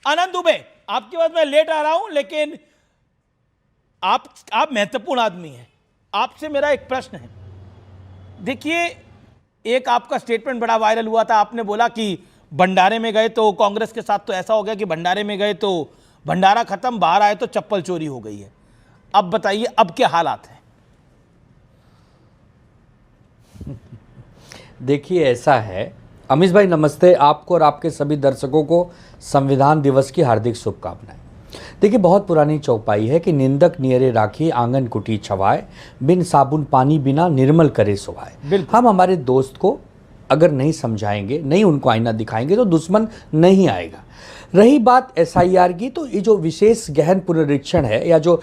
आनंद दुबे, आपके पास मैं लेट आ रहा हूं, लेकिन आप महत्वपूर्ण आदमी हैं। आपसे मेरा एक प्रश्न है। देखिए, एक आपका स्टेटमेंट बड़ा वायरल हुआ था। आपने बोला कि भंडारे में गए तो कांग्रेस के साथ तो ऐसा हो गया कि भंडारे में गए तो भंडारा खत्म, बाहर आए तो चप्पल चोरी हो गई है। अब बताइए, अब क्या हालात हैं? देखिए, ऐसा है अमीश भाई, नमस्ते आपको और आपके सभी दर्शकों को संविधान दिवस की हार्दिक शुभकामनाएं। देखिए, बहुत पुरानी चौपाई है कि निंदक नियरे राखी आंगन कुटी छवाए, बिन साबुन पानी बिना निर्मल करे सुहाए। हम हमारे दोस्त को अगर नहीं समझाएंगे, नहीं उनको आईना दिखाएंगे तो दुश्मन नहीं आएगा। रही बात एसआईआर की, तो ये जो विशेष गहन पुनरीक्षण है या जो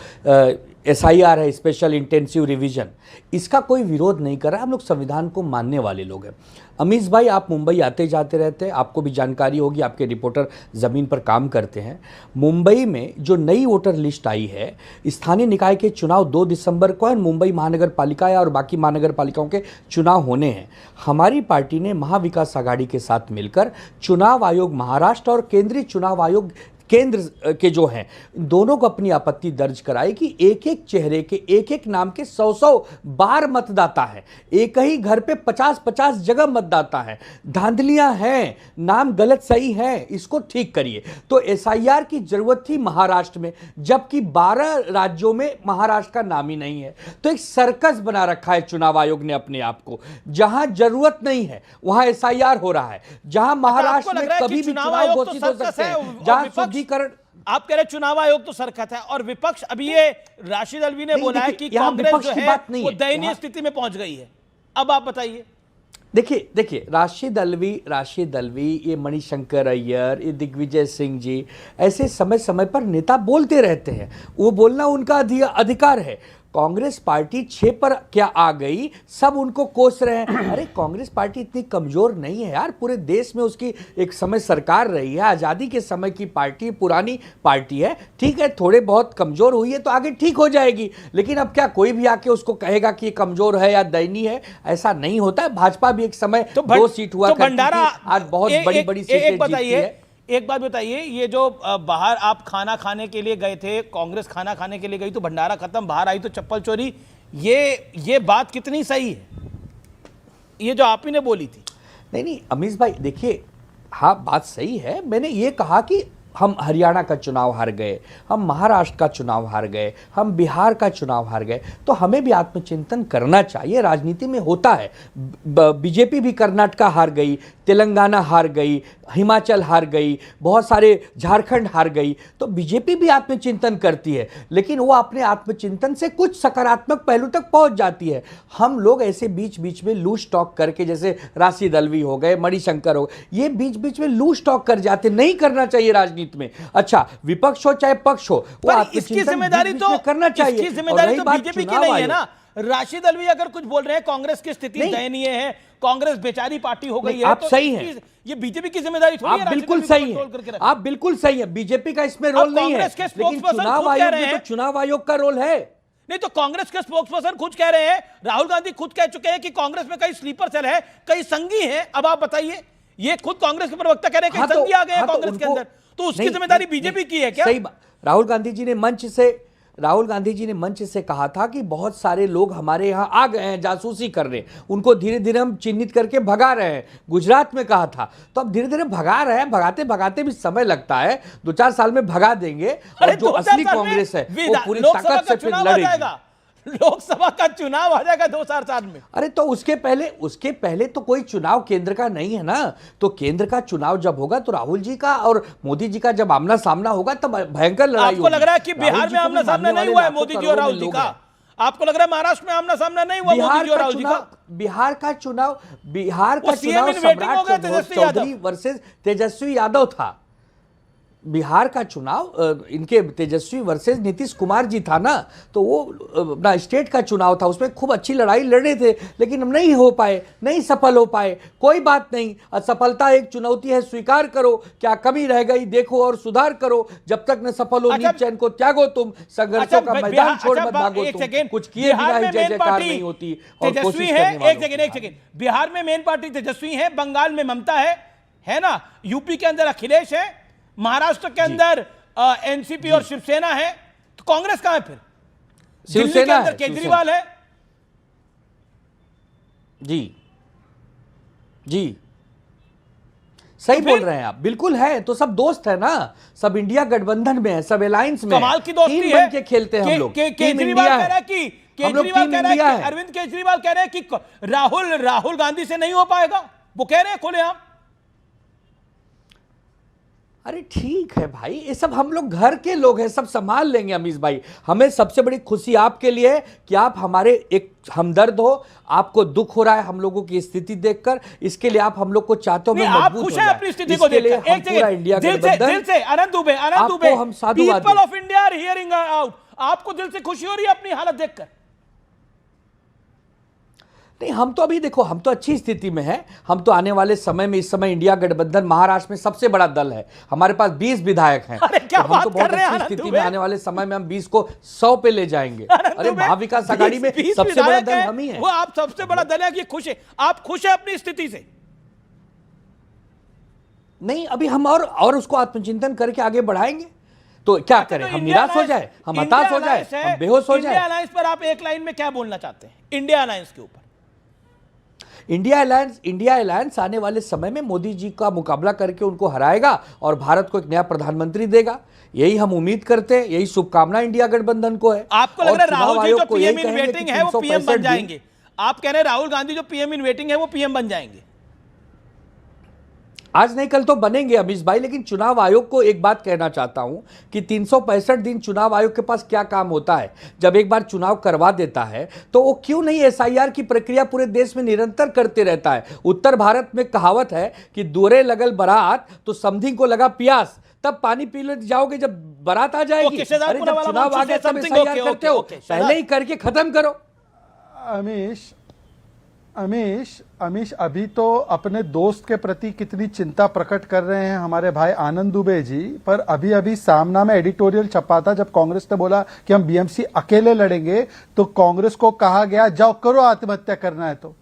एसआईआर है, स्पेशल इंटेंसिव रिवीजन, इसका कोई विरोध नहीं कर रहा है। हम लोग संविधान को मानने वाले लोग हैं। अमीश भाई, आप मुंबई आते जाते रहते हैं, आपको भी जानकारी होगी, आपके रिपोर्टर ज़मीन पर काम करते हैं। मुंबई में जो नई वोटर लिस्ट आई है, स्थानीय निकाय के चुनाव 2 दिसंबर को है। मुंबई महानगर पालिका और बाकी महानगर पालिकाओं के चुनाव होने हैं। हमारी पार्टी ने महाविकास आघाड़ी के साथ मिलकर चुनाव आयोग महाराष्ट्र और केंद्रीय चुनाव आयोग केंद्र के जो हैं, दोनों को अपनी आपत्ति दर्ज कराई कि एक एक चेहरे के एक एक नाम के 100 बार मतदाता है, एक ही घर पे 50 जगह मतदाता है, धांधलियां हैं, नाम गलत सही है, इसको ठीक करिए। तो एसआईआर की जरूरत थी महाराष्ट्र में, जबकि 12 राज्यों में महाराष्ट्र का नाम ही नहीं है। तो एक सर्कस बना रखा है चुनाव आयोग ने अपने आप को। जहां जरूरत नहीं है वहां एसआईआर हो रहा है, जहां महाराष्ट्र में कभी भी चुनाव घोषित हो सकते हैं, जहां आप कह रहे चुनाव आयोग तो सरकत है, और विपक्ष, अभी ये राशिद अल्वी ने बोला है कि कांग्रेस जो है वो दयनीय स्थिति में पहुंच गई है। अब आप बताइए। देखिए राशिद अल्वी, ये मणिशंकर अय्यर, ये दिग्विजय सिंह जी, ऐसे समय समय पर नेता बोलते रहते हैं, वो बोलना उनका अधिकार है। कांग्रेस पार्टी 6 पर क्या आ गई, सब उनको कोस रहे हैं। अरे कांग्रेस पार्टी इतनी कमजोर नहीं है यार, पूरे देश में उसकी एक समय सरकार रही है, आज़ादी के समय की पार्टी, पुरानी पार्टी है। ठीक है, थोड़े बहुत कमजोर हुई है तो आगे ठीक हो जाएगी, लेकिन अब क्या कोई भी आके उसको कहेगा कि ये कमजोर है या दयनीय है? ऐसा नहीं होता है। भाजपा भी एक समय 2 सीट हुआ करती थी, आज बहुत बड़ी बड़ी सीटें जीतती है। एक बात बताइए, ये जो बाहर आप खाना खाने के लिए गए थे, कांग्रेस खाना खाने के लिए गई तो भंडारा खत्म, बाहर आई तो चप्पल चोरी, ये बात कितनी सही है, ये जो आप ही ने बोली थी? नहीं अमीश भाई, देखिए, हाँ बात सही है। मैंने ये कहा कि हम हरियाणा का चुनाव हार गए, हम महाराष्ट्र का चुनाव हार गए, हम बिहार का चुनाव हार गए, तो हमें भी आत्मचिंतन करना चाहिए। राजनीति में होता है, बीजेपी भी कर्नाटका हार गई, तेलंगाना हार गई, हिमाचल हार गई, बहुत सारे झारखंड हार गई, तो बीजेपी भी आत्मचिंतन करती है, लेकिन वो अपने आत्मचिंतन से कुछ सकारात्मक पहलू तक पहुंच जाती है। हम लोग ऐसे बीच बीच में लूज टॉक करके, जैसे राशिद अल्वी हो गए, मणिशंकर हो गए, ये बीच बीच में लूज टॉक कर जाते, नहीं करना चाहिए राजनीति में। अच्छा, विपक्ष हो चाहे पक्ष हो, वो इसकी जिम्मेदारी तो करना चाहिए। इसकी जिम्मेदारी तो बीजेपी की नहीं है ना। राशिद अल्वी अगर कुछ बोल रहे हैं कांग्रेस की स्थिति दयनीय है, कांग्रेस बेचारी पार्टी हो गई है, आप तो सही हैं, ये बीजेपी की जिम्मेदारी थोड़ी है। आप बिल्कुल सही हैं, आप बिल्कुल सही हैं, बीजेपी का इसमें रोल नहीं है, लेकिन चुनाव आयोग में तो चुनाव आयोग का रोल है। नहीं तो कांग्रेस के स्पोक्सपर्सन खुद कह रहे हैं, राहुल गांधी खुद कह चुके हैं कि कांग्रेस में कई स्लीपर सेल है, कई संगी हैं। अब आप बताइए, ये खुद कांग्रेस के प्रवक्ता कह रहे हैं कि संगी आ गए हैं कांग्रेस के अंदर, तो उसकी जिम्मेदारी बीजेपी की है क्या? सही बात। राहुल गांधी जी ने मंच से कहा था कि बहुत सारे लोग हमारे यहाँ आ गए हैं जासूसी करने, उनको धीरे धीरे हम चिन्हित करके भगा रहे हैं। गुजरात में कहा था, तो अब धीरे धीरे भगा रहे हैं, भगाते भगाते भी समय लगता है, 2-4 साल में भगा देंगे, और जो असली कांग्रेस है वो पूरी ताकत से फिर लड़ेगी। लोकसभा का चुनाव आ जाएगा 2-4 साल में। अरे तो उसके पहले तो कोई चुनाव केंद्र का नहीं है ना। तो केंद्र का चुनाव जब होगा तो राहुल जी का और मोदी जी का जब आमना सामना होगा तब भयंकर लड़ाई होगी। आपको लग रहा है कि बिहार में आमना सामना नहीं हुआ है मोदी जी और राहुल जी का? आपको लग रहा है महाराष्ट्र में आमना सामना नहीं हुआ मोदी जी और राहुल जी का? बिहार का चुनाव सम्राट चौधरी वर्सेस तेजस्वी यादव था। बिहार का चुनाव इनके तेजस्वी वर्सेस नीतीश कुमार जी था ना, तो वो अपना स्टेट का चुनाव था, उसमें खूब अच्छी लड़ाई लड़े थे, लेकिन हम नहीं हो पाए, नहीं सफल हो पाए। कोई बात नहीं, असफलता एक चुनौती है, स्वीकार करो, क्या कमी रह गई देखो और सुधार करो। जब तक न सफल हो नीच चैन को त्यागो तुम, संघर्षों का मैदान छोड़ मत भागो तुम, कुछ किए बिना ही जय जयकार नहीं होती। और कोशिश करने वालों एक सेकेंड, बिहार में मेन पार्टी तेजस्वी है, बंगाल में ममता है ना, यूपी के अंदर अखिलेश है, महाराष्ट्र के अंदर एनसीपी और शिवसेना है, तो कांग्रेस कहां है फिर? दिल्ली के शिवसेना अंदर है, केजरीवाल है। जी जी, सही बोल रहे हैं आप, बिल्कुल है। तो सब दोस्त है ना, सब इंडिया गठबंधन में है, सब अलायंस में है। कमाल की दोस्ती टीम है। बन के खेलते हैं हम लोग। टीम केजरीवाल इंडिया कह रहा है है। कि हम लोग टीम इंडिया है। अरविंद केजरीवाल कह रहे हैं कि राहुल गांधी से नहीं हो पाएगा, वो कह रहे हैं खुलेआम। अरे ठीक है भाई, ये सब हम लोग घर के लोग हैं, सब संभाल लेंगे अमीश भाई। हमें सबसे बड़ी खुशी आपके लिए है कि आप हमारे एक हमदर्द हो, आपको दुख हो रहा है हम लोगों की स्थिति देखकर, इसके लिए आप हम लोग को चाहते हो मैं आप मजबूत खुश हो हैं जाए। अपनी स्थिति को इसके लिए देखकर? हम एक पूरा सेकंड, इंडिया दिल गठबंधन से आनंद दुबे आपको हम साधुवाद people of India are hearing out. आपको दिल से खुशी हो रही है अपनी हालत देखकर? नहीं, हम तो अभी देखो, हम तो अच्छी स्थिति में हैं। हम तो आने वाले समय में, इस समय इंडिया गठबंधन महाराष्ट्र में सबसे बड़ा दल है, हमारे पास 20 विधायक हैं। अरे क्या तो हम बात तो कर बहुत रहे हैं अच्छी आनंद स्थिति दुबे? में आने वाले समय में हम 20 को 100 पे ले जाएंगे। अरे महाविकास आघाड़ी में 20 सबसे बड़ा विधायक दल हैं, हम ही है। वो आप सबसे बड़ा दल है कि खुश है? आप खुश है अपनी स्थिति से? नहीं, अभी हम और उसको आत्मचिंतन करके आगे बढ़ाएंगे। तो क्या करें, हम निराश हो जाए, हम हताश हो जाए, हम बेहोश हो जाए? इंडिया अलायंस पर आप एक लाइन में क्या बोलना चाहते हैं इंडिया अलायंस के ऊपर? इंडिया अलायंस आने वाले समय में मोदी जी का मुकाबला करके उनको हराएगा और भारत को एक नया प्रधानमंत्री देगा। यही हम उम्मीद करते हैं, यही शुभकामना इंडिया गठबंधन को है। आपको लग रहा है और राहुल चुनाव जी आयोग जो को यही पीएम इन कहेंगे वेटिंग कि है वो पीएम बन 365 जाएंगे? आप कह रहे हैं राहुल गांधी जो पीएम इन वेटिंग है वो पीएम बन जाएंगे? आज नहीं कल तो बनेंगे अमीश भाई, लेकिन चुनाव आयोग को एक बात कहना चाहता हूं कि 365 दिन चुनाव आयोग के पास क्या काम होता है। जब एक बार चुनाव करवा देता है तो वो क्यों नहीं एसआईआर की प्रक्रिया पूरे देश में निरंतर करते रहता है। उत्तर भारत में कहावत है कि दूरे लगल बारात तो समधी को लगा प्यास, तब पानी पी ले जाओगे जब बारात आ जाएगी। ओके, शेहजाद अरे पुना जब वाला चुनाव आ मुझसे गया तब something एसआईआर ओके, करते हो, ओके, पहले ही करके खत्म करो। अमीश अभी तो अपने दोस्त के प्रति कितनी चिंता प्रकट कर रहे हैं हमारे भाई आनंद दुबे जी। पर अभी अभी सामना में एडिटोरियल छपा था, जब कांग्रेस ने बोला कि हम बीएमसी अकेले लड़ेंगे तो कांग्रेस को कहा गया जाओ करो आत्महत्या करना है तो।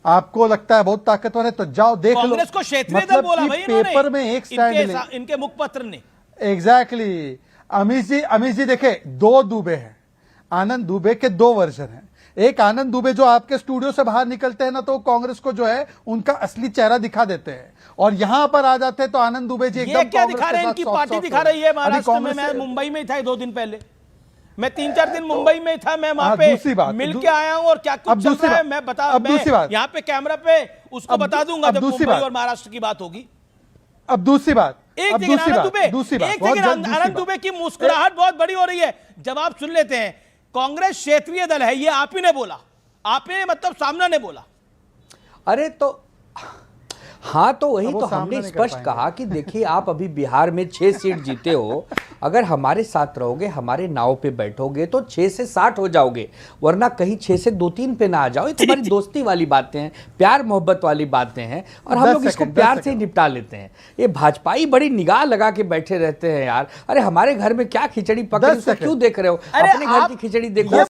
आपको लगता है बहुत ताकतवर है तो जाओ देख लो। कांग्रेस को क्षेत्रीय दल बोला भाई इन्होंने, पेपर में एक स्टैंड इनके मुखपत्र ने। एग्जैक्टली अमीश जी देखे, दो दुबे हैं, आनंद दुबे के दो वर्जन हैं। एक आनंद दुबे जो आपके स्टूडियो से बाहर निकलते हैं ना तो कांग्रेस को जो है उनका असली चेहरा दिखा देते हैं, और यहां पर आ जाते हैं तो आनंद दुबे जी एकदम ये क्या दिखा रहे हैं? इनकी पार्टी दिखा रही है महाराष्ट्र में। मैं कांग्रेस मुंबई में था 2 दिन पहले, मैं 3-4 दिन मुंबई में था, मैं वहां दूसरी पे बात, मिल के आया हूं और क्या कुछ चल रहा है मैं दूसरी बात यहाँ पे कैमरा पे उसको बता दूंगा जब दूसरी मुंबई बात और महाराष्ट्र की बात होगी। अब दूसरी बात, एक अब सेकंड आनंद दुबे, दूसरी बात, एक बहुत सेकंड जल्द दूसरी आनंद बात। दुबे की मुस्कुराहट बहुत बड़ी हो रही है। जवाब सुन लेते हैं। कांग्रेस क्षेत्रीय दल है, ये आप ही ने बोला, आपने मतलब सामना ने बोला। अरे तो हाँ, तो वही वो तो सामना हमने नहीं कर स्पष्ट पाएंगे। कहा कि देखिए आप अभी बिहार में 6 सीट जीते हो, अगर हमारे साथ रहोगे, हमारे नाव पे बैठोगे तो 6 से 60 हो जाओगे, वरना कहीं 6 से 2-3 पे ना आ जाओ। ये तुम्हारी दोस्ती वाली बातें हैं, प्यार मोहब्बत वाली बातें हैं, और हम 10 लोग इसको सेकंड, प्यार 10 से निपटा लेते हैं। ये भाजपाई बड़ी निगाह लगा के बैठे रहते हैं यार। अरे हमारे घर में क्या खिचड़ी पक रही है, 10 उसको सेकंड। क्यों देख रहे हो? अरे अपने घर आप- की खिचड़ी देखो।